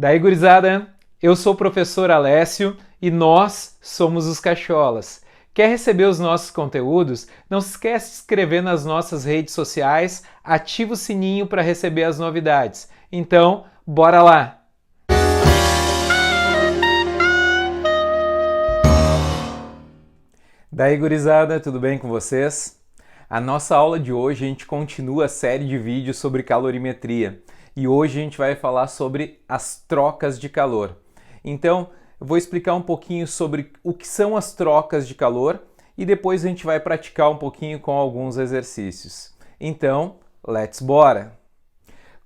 Daí, gurizada, eu sou o professor Alessio e nós somos os Cacholas. Quer receber os nossos conteúdos? Não se esquece de se inscrever nas nossas redes sociais, ativa o sininho para receber as novidades. Então, bora lá! Daí, gurizada, tudo bem com vocês? A nossa aula de hoje a gente continua a série de vídeos sobre calorimetria e hoje a gente vai falar sobre as trocas de calor. Então, eu vou explicar um pouquinho sobre o que são as trocas de calor e depois a gente vai praticar um pouquinho com alguns exercícios. Então, let's bora!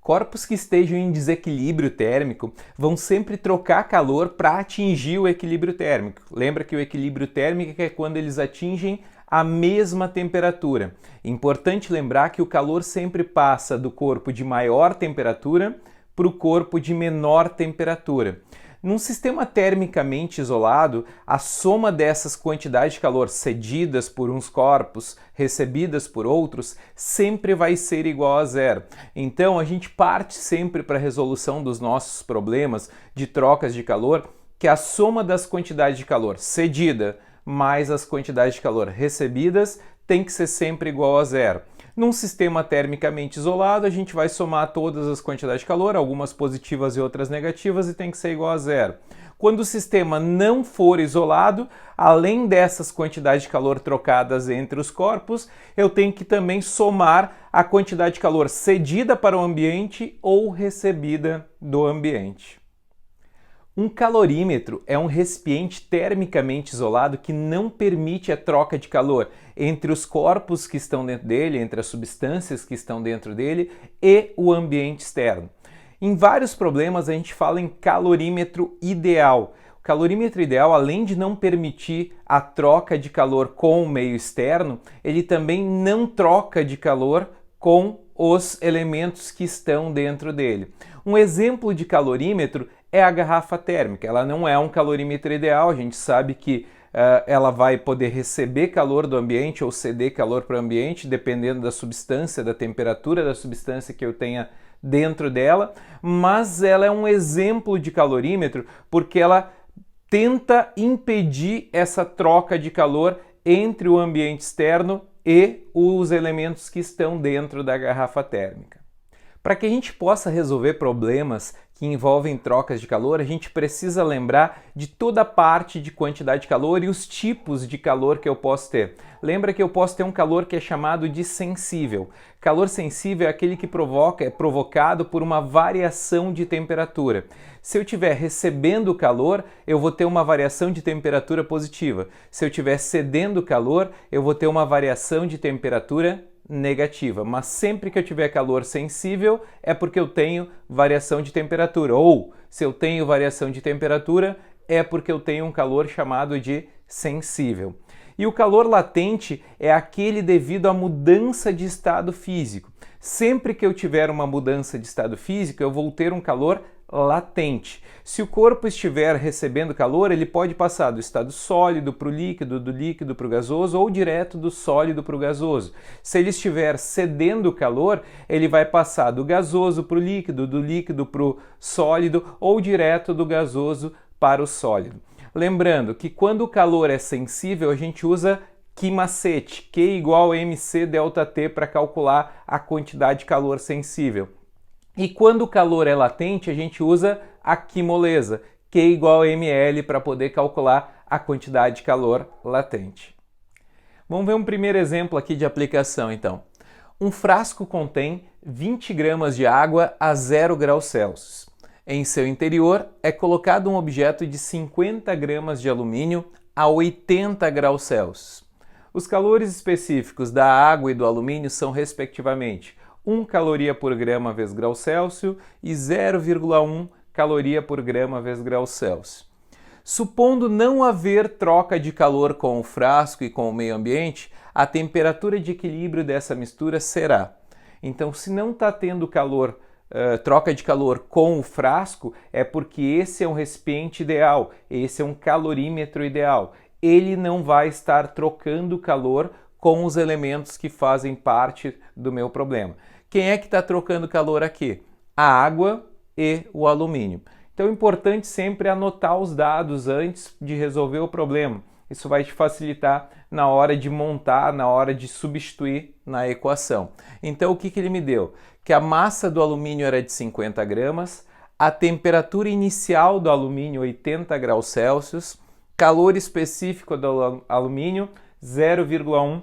Corpos que estejam em desequilíbrio térmico vão sempre trocar calor para atingir o equilíbrio térmico. Lembra que o equilíbrio térmico é quando eles atingem a mesma temperatura. Importante lembrar que o calor sempre passa do corpo de maior temperatura para o corpo de menor temperatura. Num sistema termicamente isolado, a soma dessas quantidades de calor cedidas por uns corpos, recebidas por outros, sempre vai ser igual a zero. Então, a gente parte sempre para a resolução dos nossos problemas de trocas de calor, que a soma das quantidades de calor cedida mais as quantidades de calor recebidas tem que ser sempre igual a zero. Num sistema termicamente isolado, a gente vai somar todas as quantidades de calor, algumas positivas e outras negativas, e tem que ser igual a zero. Quando o sistema não for isolado, além dessas quantidades de calor trocadas entre os corpos, eu tenho que também somar a quantidade de calor cedida para o ambiente ou recebida do ambiente. Um calorímetro é um recipiente termicamente isolado que não permite a troca de calor entre os corpos que estão dentro dele, entre as substâncias que estão dentro dele e o ambiente externo. Em vários problemas a gente fala em calorímetro ideal. O calorímetro ideal, além de não permitir a troca de calor com o meio externo, ele também não troca de calor com os elementos que estão dentro dele. Um exemplo de calorímetro é a garrafa térmica. Ela não é um calorímetro ideal, a gente sabe que ela vai poder receber calor do ambiente ou ceder calor para o ambiente, dependendo da substância, da temperatura da substância que eu tenha dentro dela, mas ela é um exemplo de calorímetro porque ela tenta impedir essa troca de calor entre o ambiente externo e os elementos que estão dentro da garrafa térmica. Para que a gente possa resolver problemas que envolvem trocas de calor, a gente precisa lembrar de toda a parte de quantidade de calor e os tipos de calor que eu posso ter. Lembra que eu posso ter um calor que é chamado de sensível. Calor sensível é aquele que é provocado por uma variação de temperatura. Se eu estiver recebendo calor, eu vou ter uma variação de temperatura positiva. Se eu estiver cedendo calor, eu vou ter uma variação de temperatura negativa, mas sempre que eu tiver calor sensível é porque eu tenho variação de temperatura, ou se eu tenho variação de temperatura é porque eu tenho um calor chamado de sensível. E o calor latente é aquele devido à mudança de estado físico. Sempre que eu tiver uma mudança de estado físico, eu vou ter um calor latente. Se o corpo estiver recebendo calor, ele pode passar do estado sólido para o líquido, do líquido para o gasoso ou direto do sólido para o gasoso. Se ele estiver cedendo calor, ele vai passar do gasoso para o líquido, do líquido para o sólido ou direto do gasoso para o sólido. Lembrando que quando o calor é sensível, a gente usa que macete, Q igual a mc delta T para calcular a quantidade de calor sensível. E quando o calor é latente, a gente usa a quimolesa, Q igual a ml, para poder calcular a quantidade de calor latente. Vamos ver um primeiro exemplo aqui de aplicação, então. Um frasco contém 20 gramas de água a 0 graus Celsius. Em seu interior é colocado um objeto de 50 gramas de alumínio a 80 graus Celsius. Os calores específicos da água e do alumínio são, respectivamente, 1 caloria por grama vezes grau Celsius e 0,1 caloria por grama vezes grau Celsius. Supondo não haver troca de calor com o frasco e com o meio ambiente, a temperatura de equilíbrio dessa mistura será. Então, se não está tendo troca de calor com o frasco, é porque esse é um recipiente ideal, esse é um calorímetro ideal. Ele não vai estar trocando calor com os elementos que fazem parte do meu problema. Quem é que está trocando calor aqui? A água e o alumínio. Então, Então é importante sempre anotar os dados antes de resolver o problema. Isso vai te facilitar na hora de montar, na hora de substituir na equação. Então o que ele me deu? Que a massa do alumínio era de 50 gramas, a temperatura inicial do alumínio 80 graus Celsius, calor específico do alumínio 0,1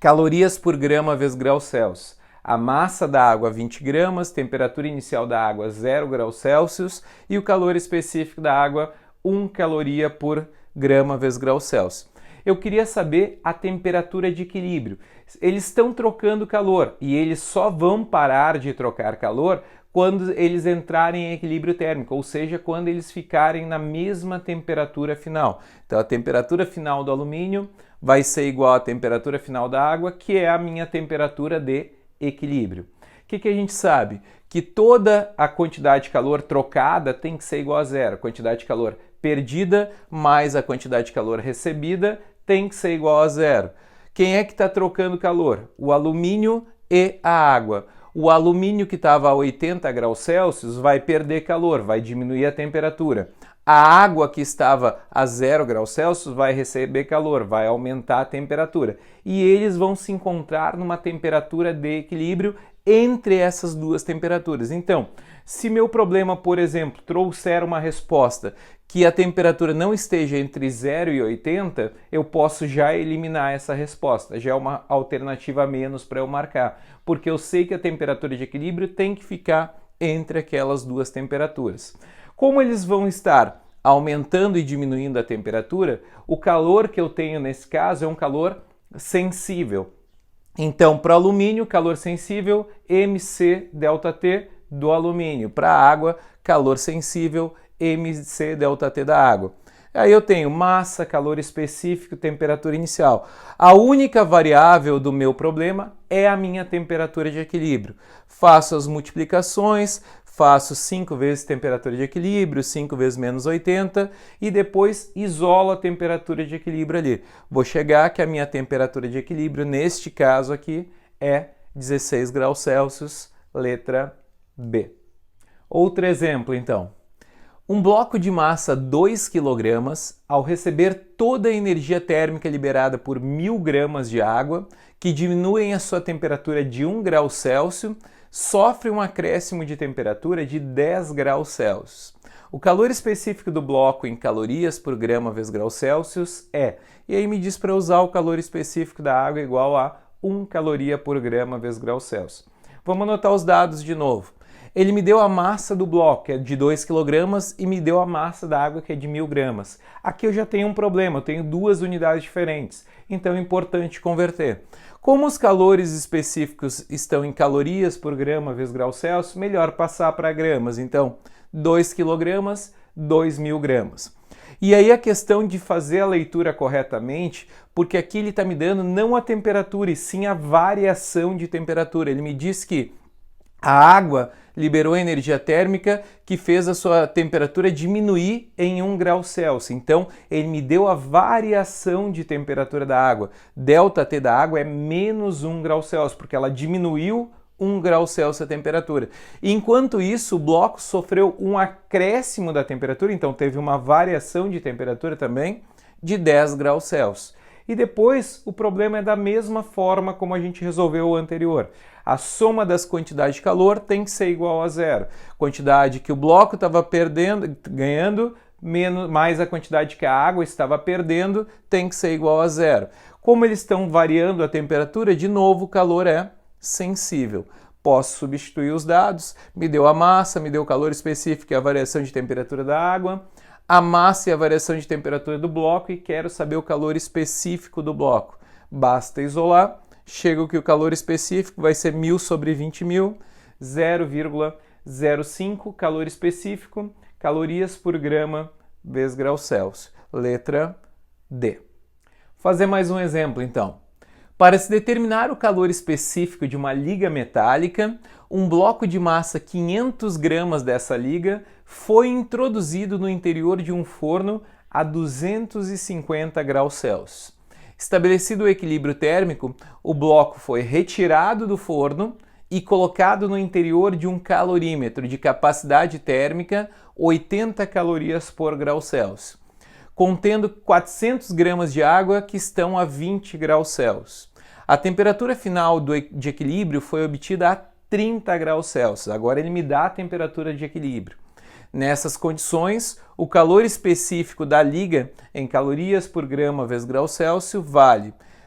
calorias por grama vezes graus Celsius. A massa da água 20 gramas, temperatura inicial da água 0 graus Celsius e o calor específico da água 1 caloria por grama vezes graus Celsius. Eu queria saber a temperatura de equilíbrio. Eles estão trocando calor e eles só vão parar de trocar calor quando eles entrarem em equilíbrio térmico, ou seja, quando eles ficarem na mesma temperatura final. Então a temperatura final do alumínio vai ser igual à temperatura final da água, que é a minha temperatura de equilíbrio. O que a gente sabe? Que toda a quantidade de calor trocada tem que ser igual a zero. A quantidade de calor perdida mais a quantidade de calor recebida tem que ser igual a zero. Quem é que está trocando calor? O alumínio e a água. O alumínio que estava a 80 graus Celsius vai perder calor, vai diminuir a temperatura. A água que estava a 0 graus Celsius vai receber calor, vai aumentar a temperatura. E eles vão se encontrar numa temperatura de equilíbrio entre essas duas temperaturas. Então, se meu problema, por exemplo, trouxer uma resposta que a temperatura não esteja entre 0 e 80, eu posso já eliminar essa resposta. Já é uma alternativa a menos para eu marcar, porque eu sei que a temperatura de equilíbrio tem que ficar entre aquelas duas temperaturas. Como eles vão estar aumentando e diminuindo a temperatura, o calor que eu tenho nesse caso é um calor sensível. Então, para o alumínio, calor sensível, MC ΔT do alumínio. Para a água, calor sensível, MC ΔT da água. Aí eu tenho massa, calor específico, temperatura inicial. A única variável do meu problema é a minha temperatura de equilíbrio. Faço as multiplicações, faço 5 vezes temperatura de equilíbrio, 5 vezes menos 80 e depois isolo a temperatura de equilíbrio ali. Vou chegar que a minha temperatura de equilíbrio, neste caso aqui, é 16 graus Celsius, letra B. Outro exemplo, então. Um bloco de massa 2 kg, ao receber toda a energia térmica liberada por 1000 gramas de água, que diminuem a sua temperatura de 1 grau Celsius, sofre um acréscimo de temperatura de 10 graus Celsius. O calor específico do bloco em calorias por grama vezes graus Celsius é, e aí me diz para usar o calor específico da água igual a 1 caloria por grama vezes graus Celsius. Vamos anotar os dados de novo. Ele me deu a massa do bloco, que é de 2 kg, e me deu a massa da água, que é de 1000 gramas. Aqui eu já tenho um problema, eu tenho duas unidades diferentes, então é importante converter. Como os calores específicos estão em calorias por grama vezes graus Celsius, melhor passar para gramas. Então, 2 kg, 2000 gramas. E aí a questão de fazer a leitura corretamente, porque aqui ele está me dando não a temperatura, e sim a variação de temperatura. Ele me diz que a água liberou energia térmica que fez a sua temperatura diminuir em 1 grau Celsius. Então, ele me deu a variação de temperatura da água. ΔT da água é menos 1 grau Celsius, porque ela diminuiu 1 grau Celsius a temperatura. Enquanto isso, o bloco sofreu um acréscimo da temperatura, então teve uma variação de temperatura também de 10 graus Celsius. E depois, o problema é da mesma forma como a gente resolveu o anterior. A soma das quantidades de calor tem que ser igual a zero. Quantidade que o bloco estava ganhando, mais a quantidade que a água estava perdendo, tem que ser igual a zero. Como eles estão variando a temperatura, de novo, o calor é sensível. Posso substituir os dados, me deu a massa, me deu o calor específico e a variação de temperatura da água, a massa e a variação de temperatura do bloco, e quero saber o calor específico do bloco. Basta isolar, chego que o calor específico vai ser 1000 sobre 20.000, 0,05 calor específico, calorias por grama vezes graus Celsius. Letra D. Fazer mais um exemplo, então. Para se determinar o calor específico de uma liga metálica, um bloco de massa 500 gramas dessa liga foi introduzido no interior de um forno a 250 graus Celsius. Estabelecido o equilíbrio térmico, o bloco foi retirado do forno e colocado no interior de um calorímetro de capacidade térmica 80 calorias por grau Celsius, contendo 400 gramas de água que estão a 20 graus Celsius. A temperatura final de equilíbrio foi obtida a 30 graus Celsius. Agora ele me dá a temperatura de equilíbrio. Nessas condições, o calor específico da liga em calorias por grama vezes grau Celsius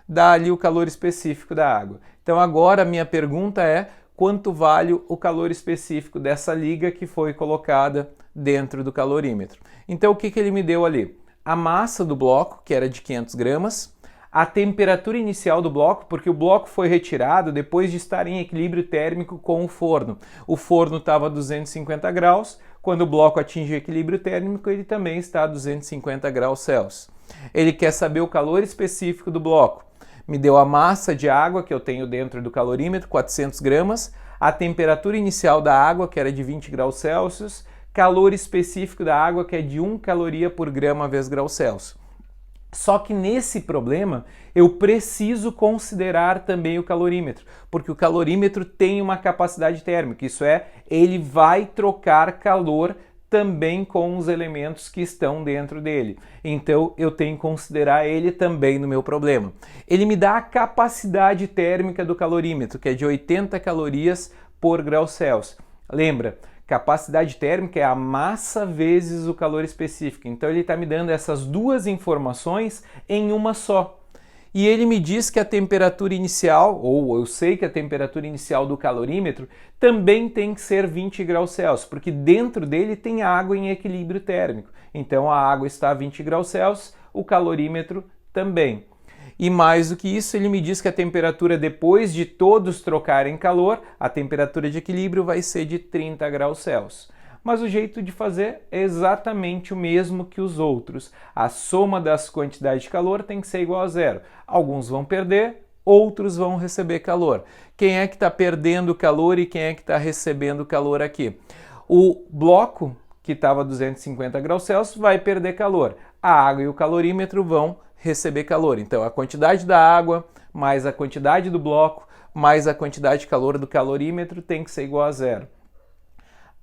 dá ali o calor específico da água. Então agora a minha pergunta é: quanto vale o calor específico dessa liga que foi colocada dentro do calorímetro? Então o que ele me deu ali? A massa do bloco, que era de 500 gramas, a temperatura inicial do bloco, porque o bloco foi retirado depois de estar em equilíbrio térmico com o forno. O forno estava a 250 graus, quando o bloco atinge o equilíbrio térmico, ele também está a 250 graus Celsius. Ele quer saber o calor específico do bloco. Me deu a massa de água que eu tenho dentro do calorímetro, 400 gramas, a temperatura inicial da água, que era de 20 graus Celsius, calor específico da água, que é de 1 caloria por grama vezes grau Celsius. Só que nesse problema eu preciso considerar também o calorímetro, porque o calorímetro tem uma capacidade térmica, isso é, ele vai trocar calor também com os elementos que estão dentro dele. Então eu tenho que considerar ele também no meu problema. Ele me dá a capacidade térmica do calorímetro, que é de 80 calorias por grau Celsius. Lembra? Capacidade térmica é a massa vezes o calor específico. Então ele está me dando essas duas informações em uma só. E ele me diz que a temperatura inicial, ou eu sei que a temperatura inicial do calorímetro também tem que ser 20 graus Celsius, porque dentro dele tem água em equilíbrio térmico. Então a água está a 20 graus Celsius, o calorímetro também. E mais do que isso, ele me diz que a temperatura, depois de todos trocarem calor, a temperatura de equilíbrio vai ser de 30 graus Celsius. Mas o jeito de fazer é exatamente o mesmo que os outros. A soma das quantidades de calor tem que ser igual a zero. Alguns vão perder, outros vão receber calor. Quem é que está perdendo calor e quem é que está recebendo calor aqui? O bloco, que estava a 250 graus Celsius, vai perder calor. A água e o calorímetro vão receber calor. Então a quantidade da água mais a quantidade do bloco mais a quantidade de calor do calorímetro tem que ser igual a zero.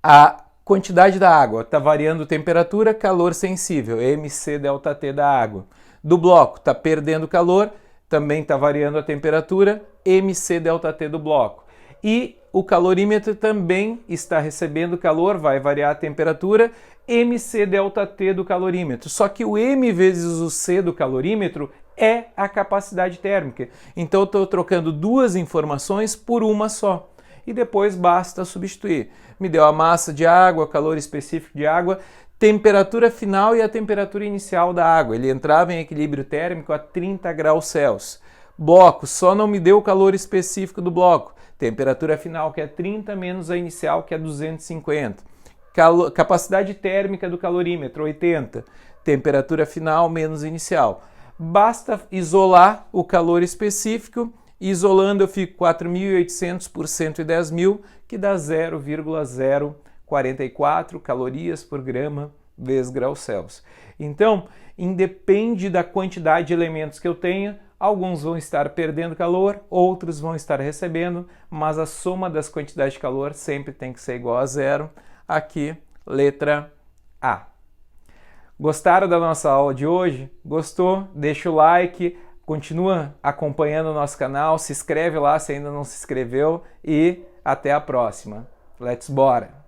A quantidade da água está variando temperatura, calor sensível, MC ΔT da água. Do bloco está perdendo calor, também está variando a temperatura, MC ΔT do bloco. E o calorímetro também está recebendo calor, vai variar a temperatura, MC ΔT do calorímetro. Só que o M vezes o C do calorímetro é a capacidade térmica. Então eu estou trocando duas informações por uma só. E depois basta substituir. Me deu a massa de água, calor específico de água, temperatura final e a temperatura inicial da água. Ele entrava em equilíbrio térmico a 30 graus Celsius. Bloco, só não me deu o calor específico do bloco. Temperatura final, que é 30, menos a inicial, que é 250. Capacidade térmica do calorímetro, 80. Temperatura final menos inicial. Basta isolar o calor específico. Isolando eu fico 4.800 por 110.000, que dá 0,044 calorias por grama vezes grau Celsius. Então, independe da quantidade de elementos que eu tenha, alguns vão estar perdendo calor, outros vão estar recebendo, mas a soma das quantidades de calor sempre tem que ser igual a zero. Aqui, letra A. Gostaram da nossa aula de hoje? Gostou? Deixa o like, continua acompanhando o nosso canal, se inscreve lá se ainda não se inscreveu e até a próxima. Let's bora!